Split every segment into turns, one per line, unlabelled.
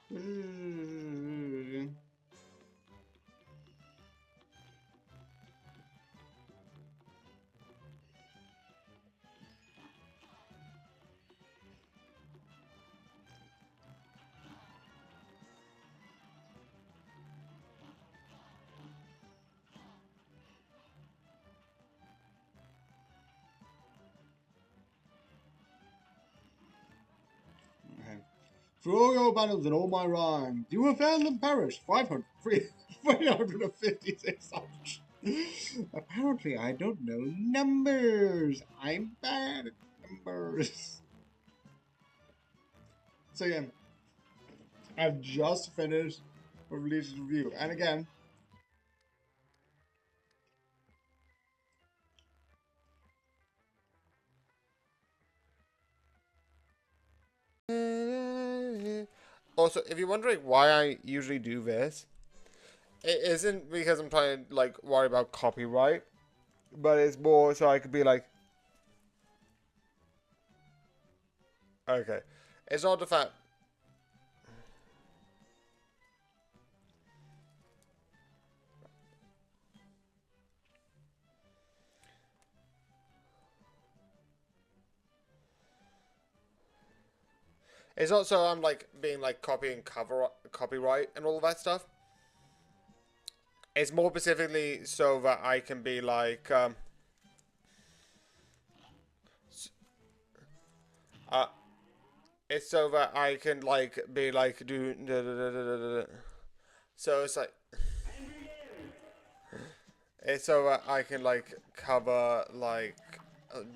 Mm. Okay. For all your battles and all my rhymes, you have failed and perished 356 times. Apparently, I don't know numbers. I'm bad at numbers. So yeah, I've just finished a release review, and again, also, if you're wondering why I usually do this, it isn't because I'm trying to like worry about copyright, but it's more so I could be like, okay, it's not the fact. It's not so I'm like being like copying cover copyright and all of that stuff. It's more specifically so that I can be like, uh, it's so that I can like be like do. Da, da, da, da, da, da. So it's like it's so that I can like cover like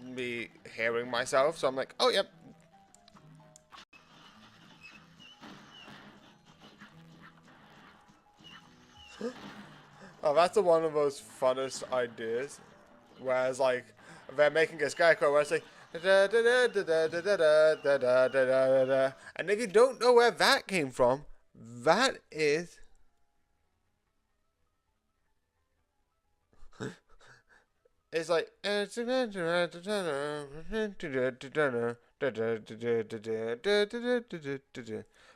me hearing myself. So I'm like, oh yep. Oh, that's one of those funnest ideas. Whereas like they're making a scarecrow where it's like da da da da da da da da da da da da. And if you don't know where that came from, that is it's like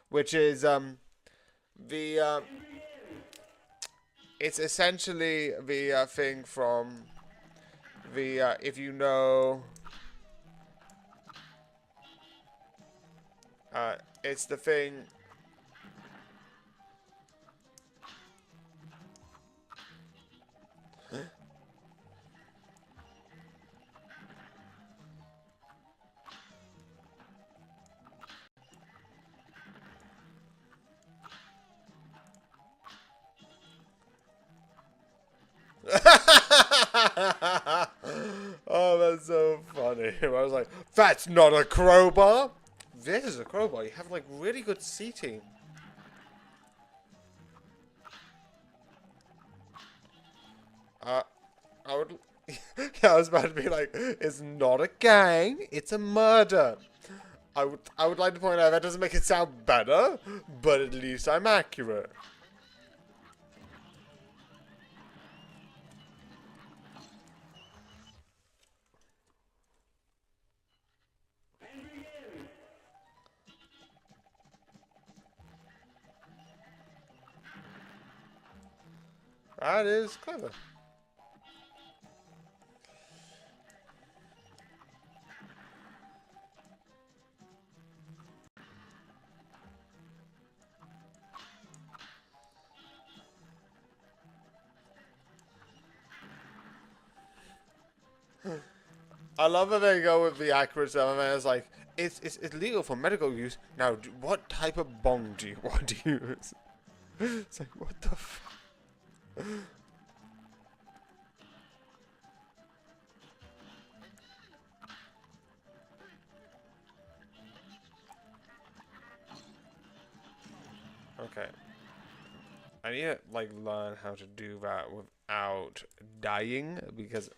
which is the it's essentially the thing from the if you know it's the thing. Oh, that's so funny. I was like, that's not a crowbar. This is a crowbar. You have like really good seating. Uh, I would. Yeah, I was about to be like, it's not a gang. It's a murder. I would like to point out that doesn't make it sound better, but at least I'm accurate. That is clever. I love that they go with the accurate stuff, and it's like, it's legal for medical use. Now, what type of bong do you want to use? It's like, what the f. Okay. I need to, like, learn how to do that without dying, because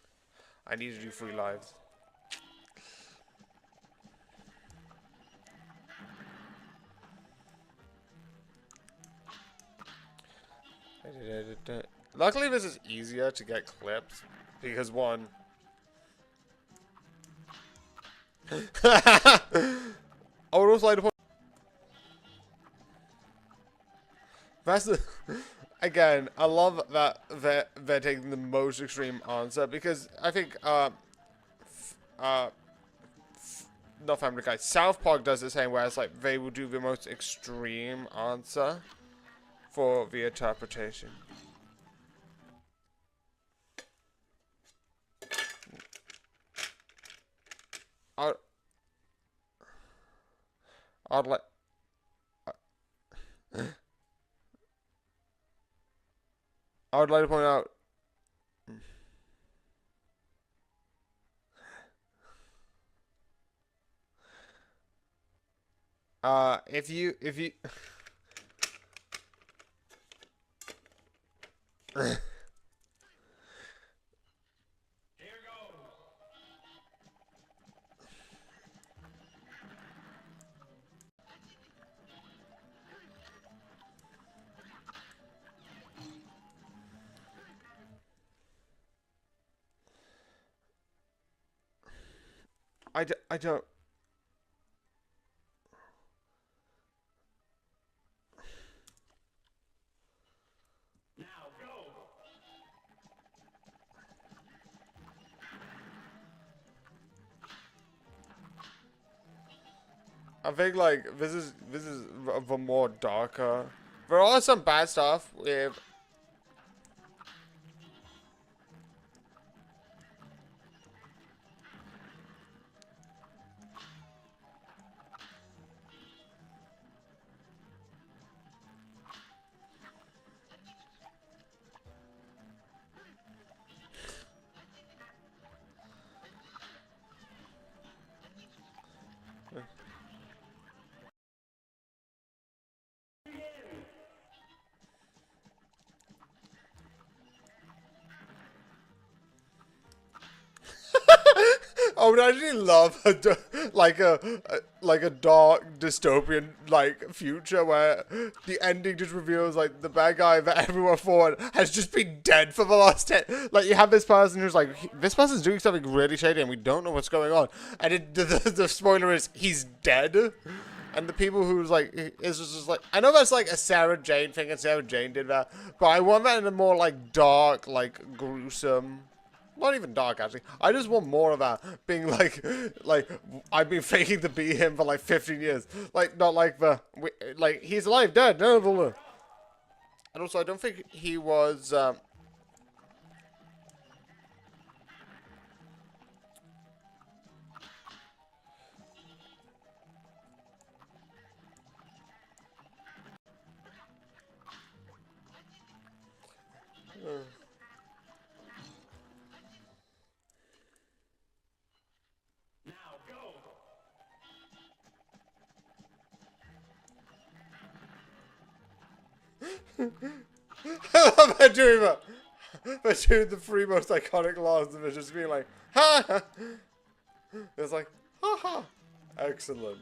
I need to do 3 lives. Luckily, this is easier to get clips, because one... I would also like to point... That's the, again, I love that they're taking the most extreme answer because I think uh not Family Guy, South Park does the same where it's like they will do the most extreme answer for the interpretation. I'd, I'd like I would like to point out if you I don't I think like this is the more darker. There are some bad stuff with I would actually love like a dark dystopian like future where the ending just reveals like the bad guy that everyone thought has just been dead for the last 10. Like you have this person who's like this person's doing something really shady and we don't know what's going on, and the spoiler is he's dead. And the people who's like, is just like, I know that's like a Sarah Jane thing, and Sarah Jane did that, but I want that in a more like dark, like gruesome. Not even dark, actually. I just want more of that. Being like, I've been faking to be him for like 15 years. Like, not like like, he's alive, dead. No, no, no. And also, I don't think he was, I love that doing that. They're doing the three most iconic lines of it, just being like, ha! It's like, ha ha. Excellent.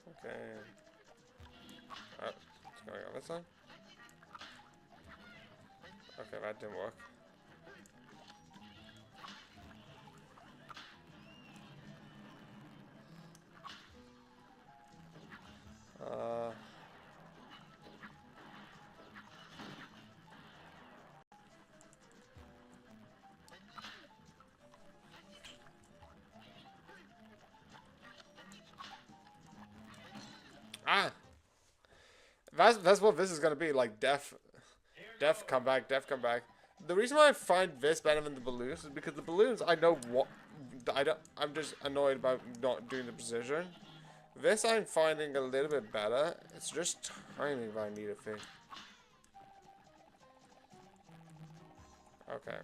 Okay. What's going on this time? Okay, that didn't work. Ah! That's what this is gonna be, like death come back, death come back. The reason why I find this better than the balloons is because the balloons I know what I'm just annoyed about not doing the precision. This I'm finding a little bit better. It's just timing that I need to fix. Okay.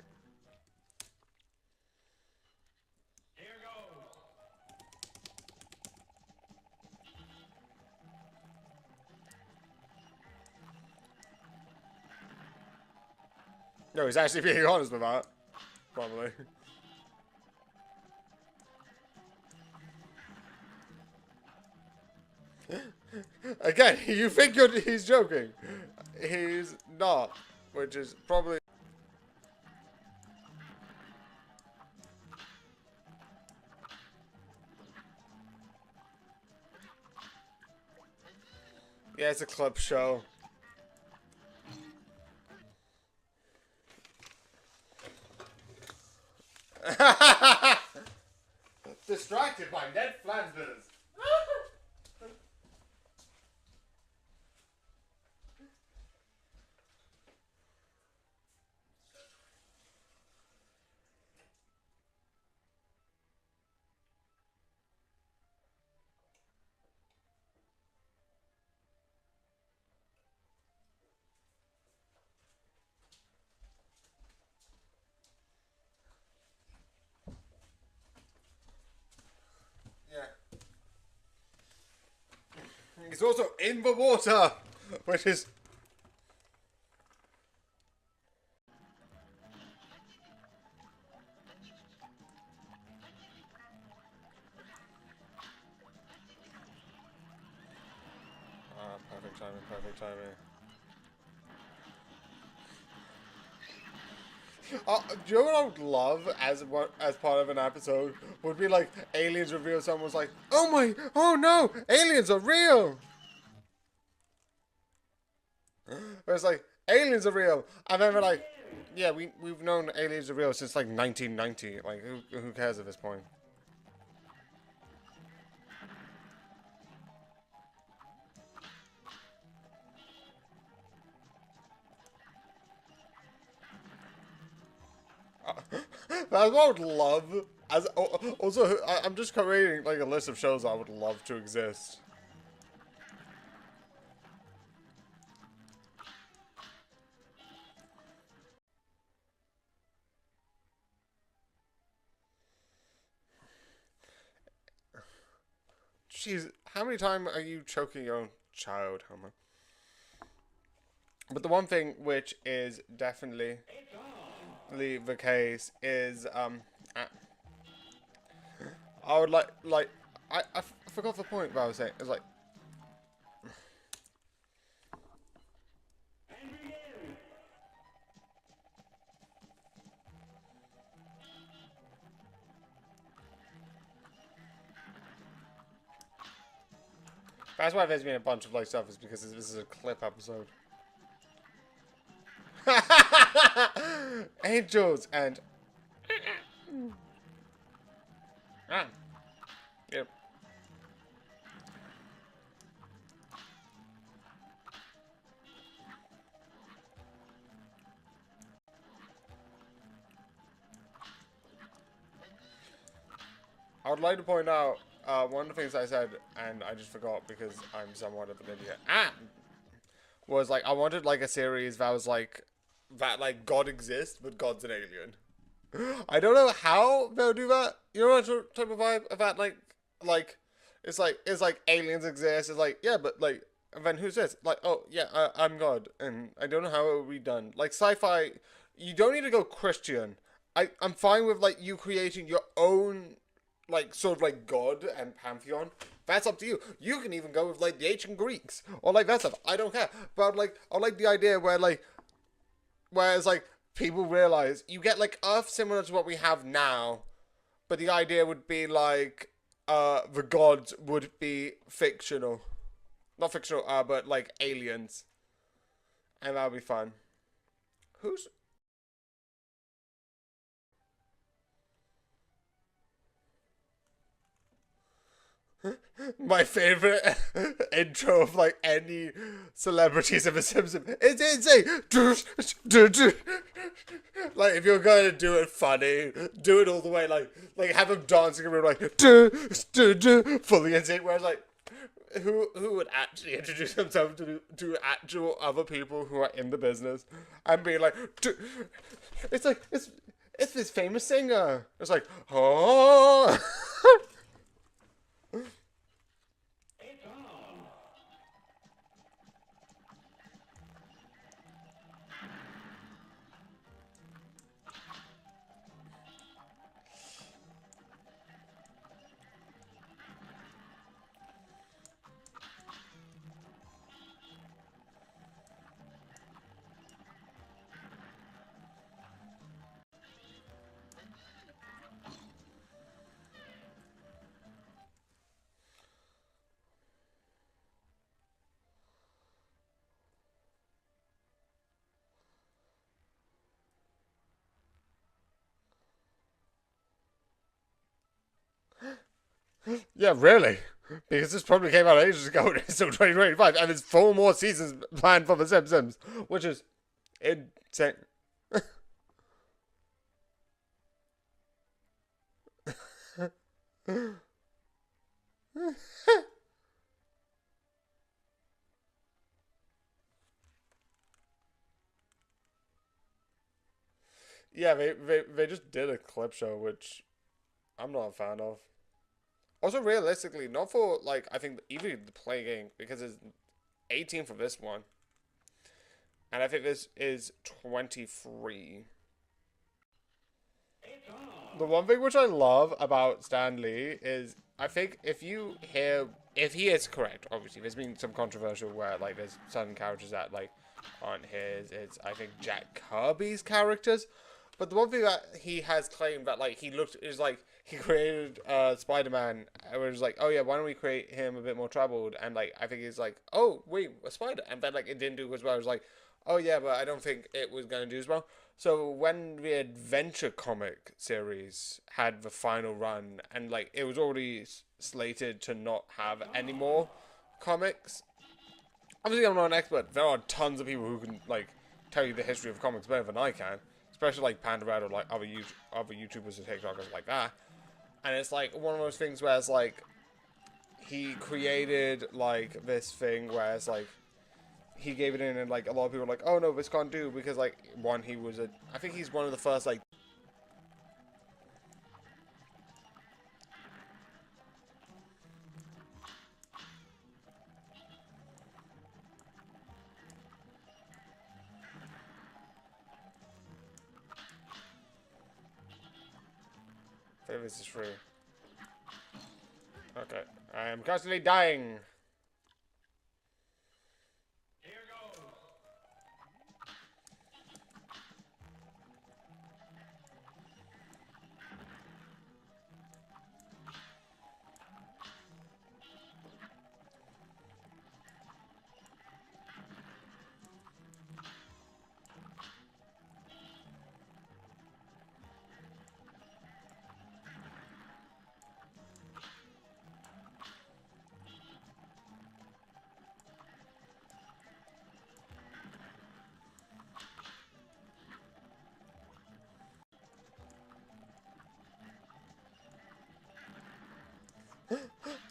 No, he's actually being honest with that. Probably. Again, you think he's joking. He's not. Which is probably... Yeah, it's a clip show. Distracted by Ned Flanders. Yeah. He's also in the water, which is... Ah, perfect timing, perfect timing. Do you know what I would love as part of an episode? Would be like aliens reveal someone's like, oh no, aliens are real. It's like aliens are real, and then they're like, yeah, we've known aliens are real since like 1990. Like who cares at this point? That's what I would love. Also, I'm just creating like a list of shows I would love to exist. Jeez, how many times are you choking your own child, Homer? But the one thing which is definitely the case is I would I forgot the point that I was saying. It's like that's why there's been a bunch of like stuff is because this is a clip episode. Angels and ah, yep. I would like to point out one of the things I said, and I just forgot because I'm somewhat of an idiot. Was like I wanted like a series that was like that like God exists, but God's an alien. I don't know how they'll do that. You know what type of vibe of that like it's like aliens exist. It's like yeah, but like and then who's this? Like oh yeah, I'm God, and I don't know how it will be done. Like sci-fi, you don't need to go Christian. I'm fine with like you creating your own like sort of like God and pantheon. That's up to you. You can even go with like the ancient Greeks or like that stuff. I don't care. But like I like the idea where like whereas like people realize you get like Earth similar to what we have now, but the idea would be like the gods would be fictional. Not fictional, but like aliens. And that would be fun. Who's my favorite intro of like any celebrities of a Simpson? It's insane. Like if you're going to do it funny, do it all the way. Like have them dancing around like fully insane. Whereas like who would actually introduce themselves to actual other people who are in the business and be like, it's like it's this famous singer. It's like oh. Yeah, really. Because this probably came out ages ago and it's still 2025, and there's 4 more seasons planned for The Simpsons, which is insane. Yeah, they just did a clip show, which I'm not a fan of. Also, realistically, not for, like, I think even the play game, because it's 18 for this one. And I think this is 23. The one thing which I love about Stan Lee is, I think if he is correct, obviously, there's been some controversial where, like, there's certain characters that, like, aren't his. It's, I think, Jack Kirby's characters. But the one thing that he has claimed that, like, he looked is like he created Spider-Man, and was like, oh yeah, why don't we create him a bit more troubled? And like, I think he's like, oh wait, a spider, and then like it didn't do as well. It was like, oh yeah, but I don't think it was gonna do as well. So when the Adventure comic series had the final run, and like it was already slated to not have any more comics. Obviously, I'm not an expert. There are tons of people who can like tell you the history of comics better than I can, especially like Panda Red or like other YouTubers and TikTokers like that. And it's like one of those things where it's like he created like this thing where it's like he gave it in and like a lot of people were like, oh no, this can't do because like one, I think he's one of the first like I think this is free. Okay. I am constantly dying.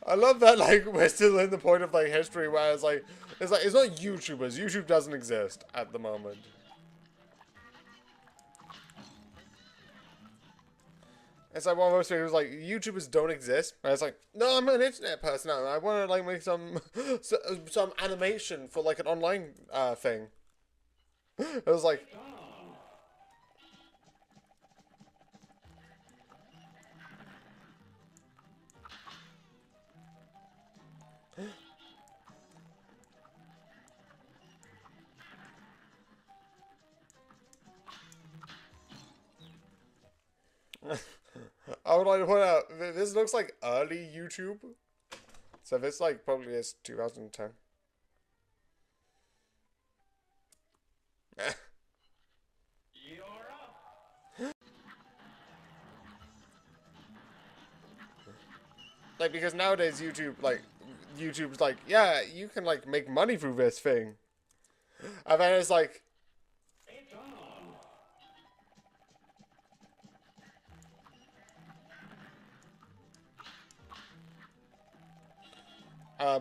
I love that like we're still in the point of like history where it's not YouTubers. YouTube doesn't exist at the moment. It's like one of those things like YouTubers don't exist. And it's like, no, I'm an internet person now. I want to like make some animation for like an online thing. It was like, I would like to point out this looks like early YouTube. So this like probably is 2010. Like because nowadays YouTube's like, yeah, you can like make money through this thing. And then it's like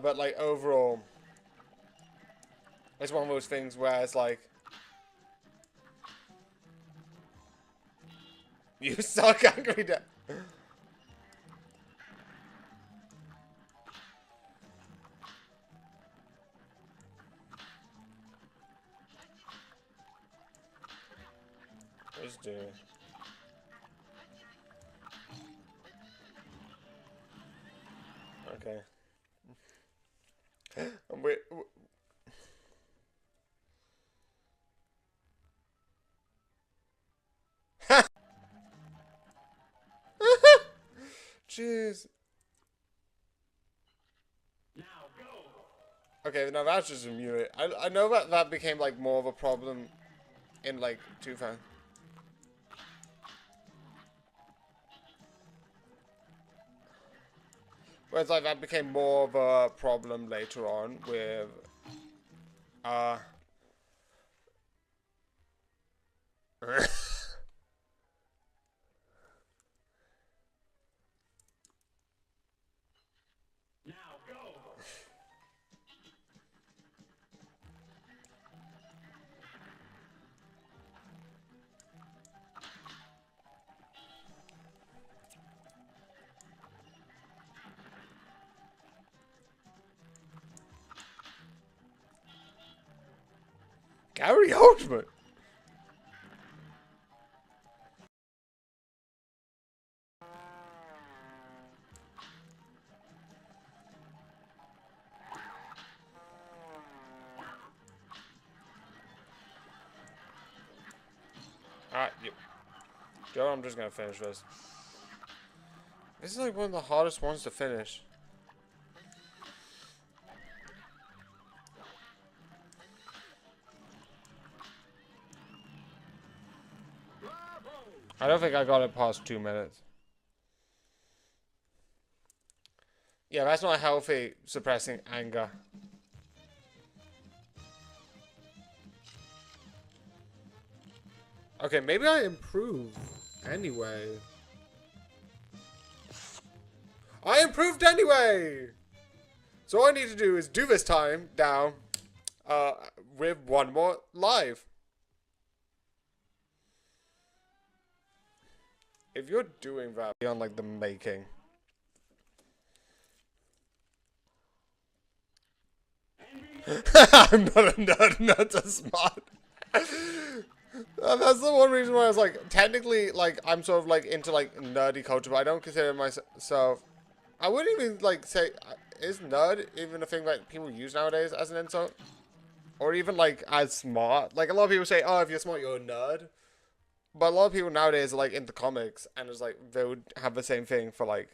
but like overall it's one of those things where it's like you suck Angry Dad. Let's do it. Okay. Wait. Jeez. Okay, now that's just immunity. I know that that became like more of a problem in like 2000. Whereas like that became more of a problem later on with uh Gary Oldman. Alright, Joe, I'm just gonna finish this. This is like one of the hardest ones to finish. I don't think I got it past 2 minutes. Yeah, that's not healthy, suppressing anger. Okay, maybe I improve. Anyway. I improved anyway! So all I need to do is do this time down with one more live. If you're doing that on like the making. I'm not a nerd, not a smart. That's the one reason why I was like, technically, like, I'm sort of like into like nerdy culture, but I don't consider myself. I wouldn't even like say, is nerd even a thing that people use nowadays as an insult? Or even like as smart? Like a lot of people say, oh, if you're smart, you're a nerd. But a lot of people nowadays are like into comics, and it's like they would have the same thing for like.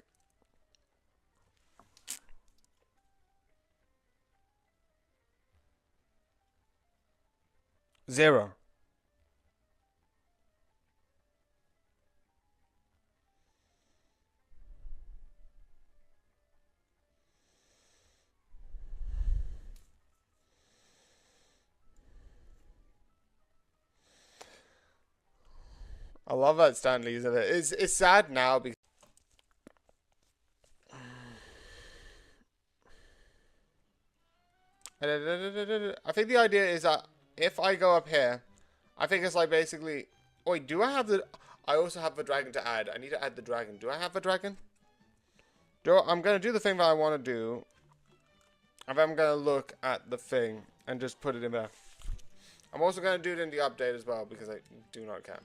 Zero. I love that Stan Lee's of it. It's sad now because I think the idea is that if I go up here, I think it's like basically. Wait, do I have the? I also have the dragon to add. I need to add the dragon. Do I have the dragon? I'm gonna do the thing that I want to do, and then I'm gonna look at the thing and just put it in there. I'm also gonna do it in the update as well because I do not care.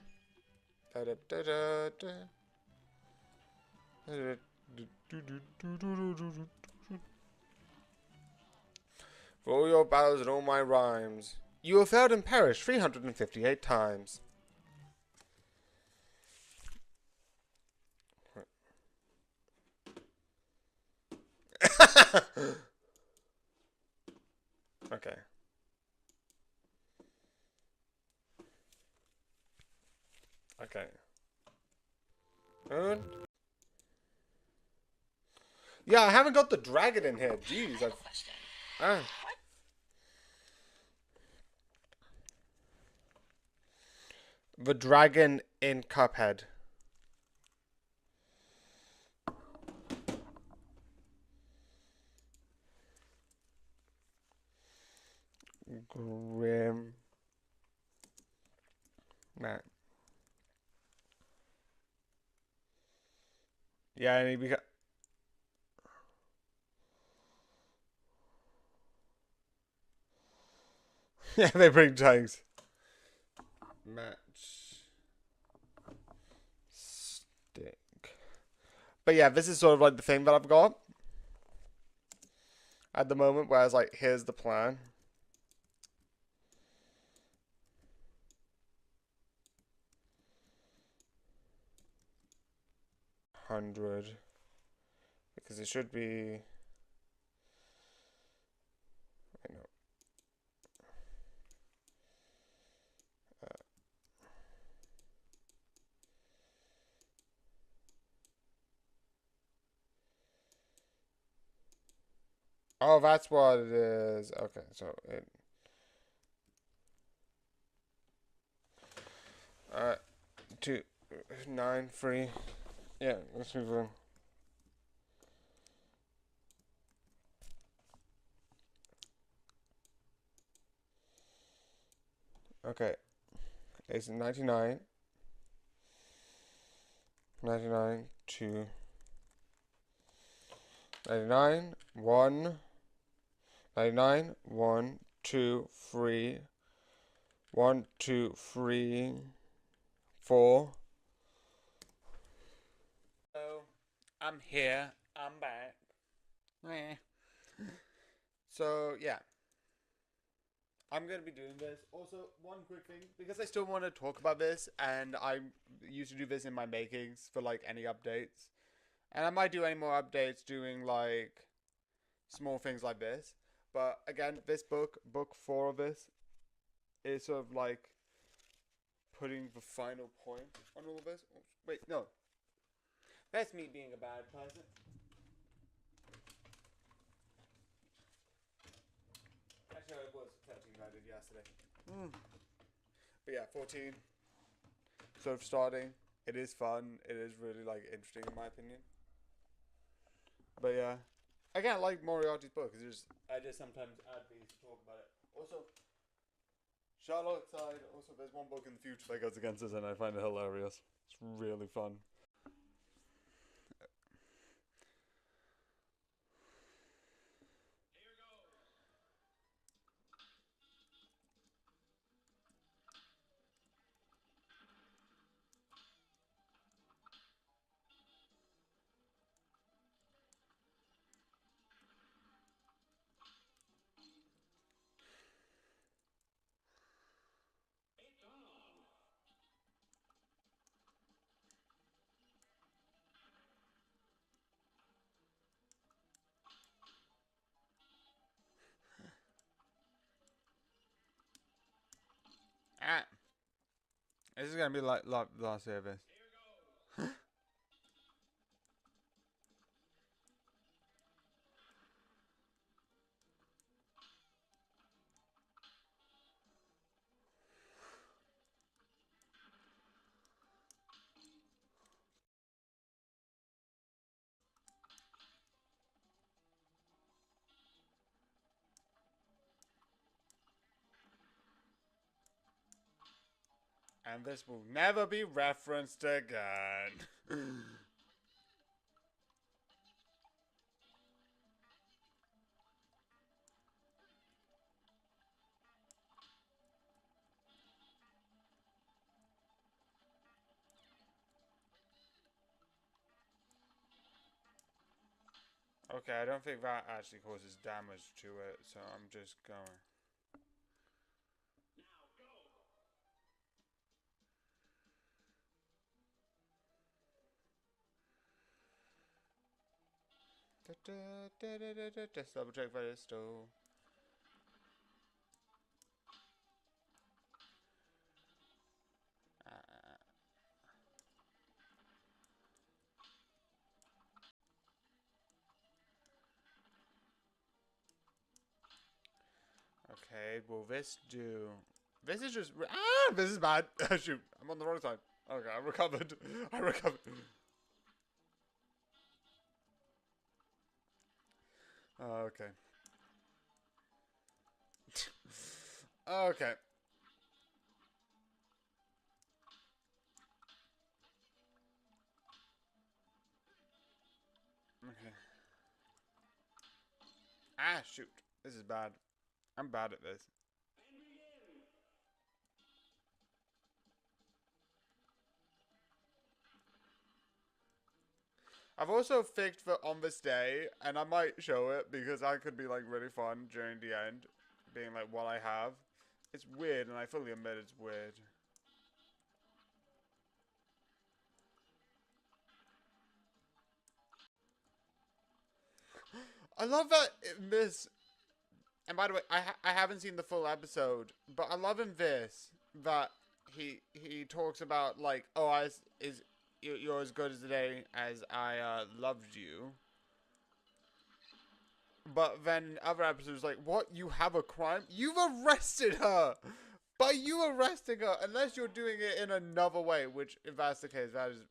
For all your battles and all my rhymes, you have failed and perished 358 times. Okay. Okay. And yeah, I haven't got the dragon in here. Jeez, the dragon in Cuphead. Grim. Nah. Yeah, and he beca- Yeah, they bring tanks. Match. Stick. But yeah, this is sort of like the thing that I've got at the moment, where I was like, here's the plan. $100. Because it should be. I know. Oh, that's what it is. Okay, so it. Uh, 2, 9, 3. Yeah, let's move on. Okay, it's 99, 99, 2, 99, 1, 99, 1, 2, 3, 1, 2, 3, 4. Hello, I'm here. I'm back. Eh. So, yeah. I'm going to be doing this. Also, one quick thing, because I still want to talk about this, and I used to do this in my makings for like any updates. And I might do any more updates doing like small things like this. But again, this book 4 of this, is sort of like putting the final point on all of this. Oops, wait, no. That's me being a bad person. Actually, it was 13 I did yesterday. But yeah, 14. Sort of starting. It is fun. It is really like interesting in my opinion. But yeah, again, I like Moriarty's book. It's just I just sometimes add these to talk about it. Also, Charlotte side. Also, there's one book in the future that goes against this, and I find it hilarious. It's really fun. Ah, this is gonna be like last service. And this will never be referenced again. Okay, I don't think that actually causes damage to it, so I'm just going. Just double check that it's still. Okay, will this do? This is just. Ah! This is bad. Shoot, I'm on the wrong side. Okay, I recovered. I recovered. Okay. Okay. Okay. Ah, shoot. This is bad. I'm bad at this. I've also fixed for on this day, and I might show it because that could be like really fun during the end, being like what I have. It's weird, and I fully admit it's weird. I love that in this. And by the way, I haven't seen the full episode, but I love in this that he talks about like, oh, you're as good as the day as I loved you. But then other episodes like, what? You have a crime? You've arrested her! By you arresting her, unless you're doing it in another way, which, if that's the case, that is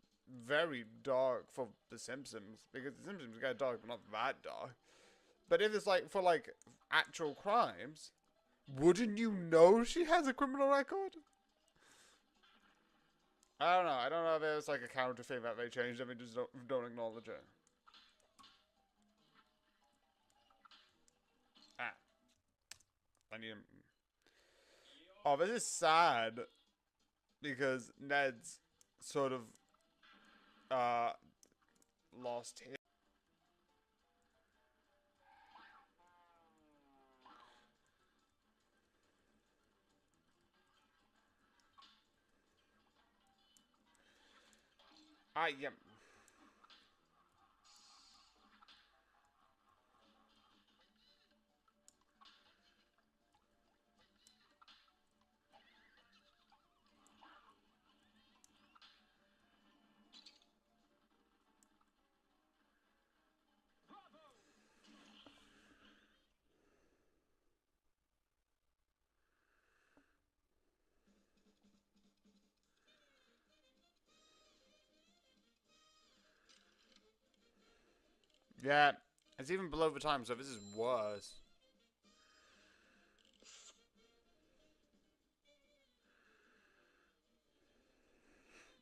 very dark for The Simpsons. Because The Simpsons get dark, but not that dark. But if it's like, for like, actual crimes, wouldn't you know she has a criminal record? I don't know. I don't know if it's like a character thing that they changed and they just don't acknowledge it. Ah. I need him. Oh, this is sad. Because Ned's sort of lost his. Yeah. Yeah. It's even below the time, so this is worse.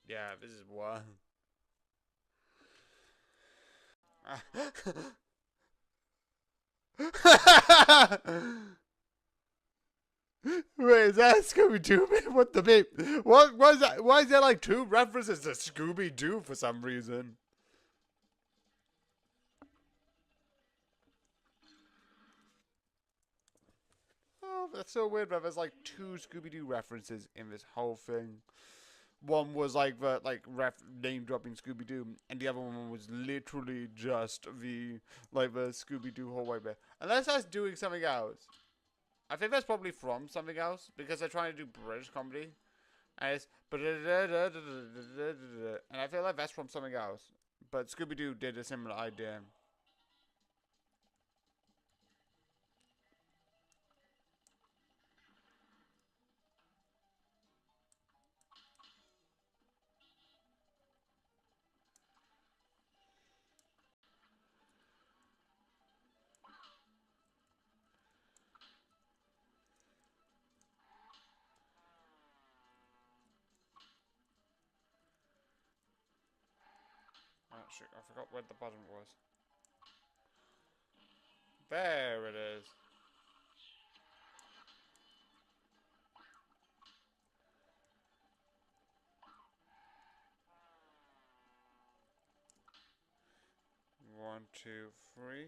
Yeah, this is worse. Wait, is that Scooby-Doo? What the beep? What was that? Why is there like two references to Scooby-Doo for some reason? Oh, that's so weird, but there's like two Scooby-Doo references in this whole thing. One was like the name dropping Scooby Doo, and the other one was literally just the the Scooby Doo hallway bit. Unless that's doing something else. I think that's probably from something else because they're trying to do British comedy, and it's and I feel like that's from something else. But Scooby Doo did a similar idea. Oh shoot! I forgot where the button was. There it is. One, two, three.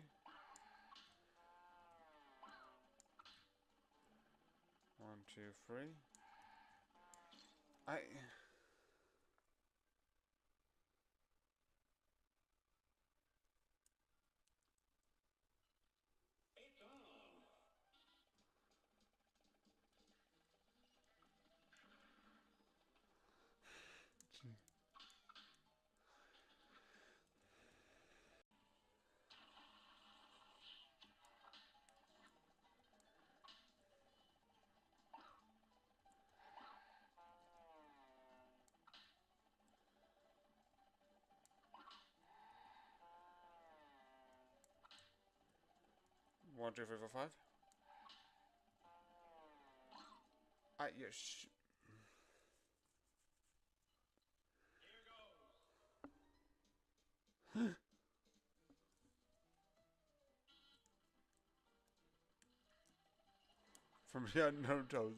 One, two, three. I. One, two, three, four, five. Yes. From the unknown toes.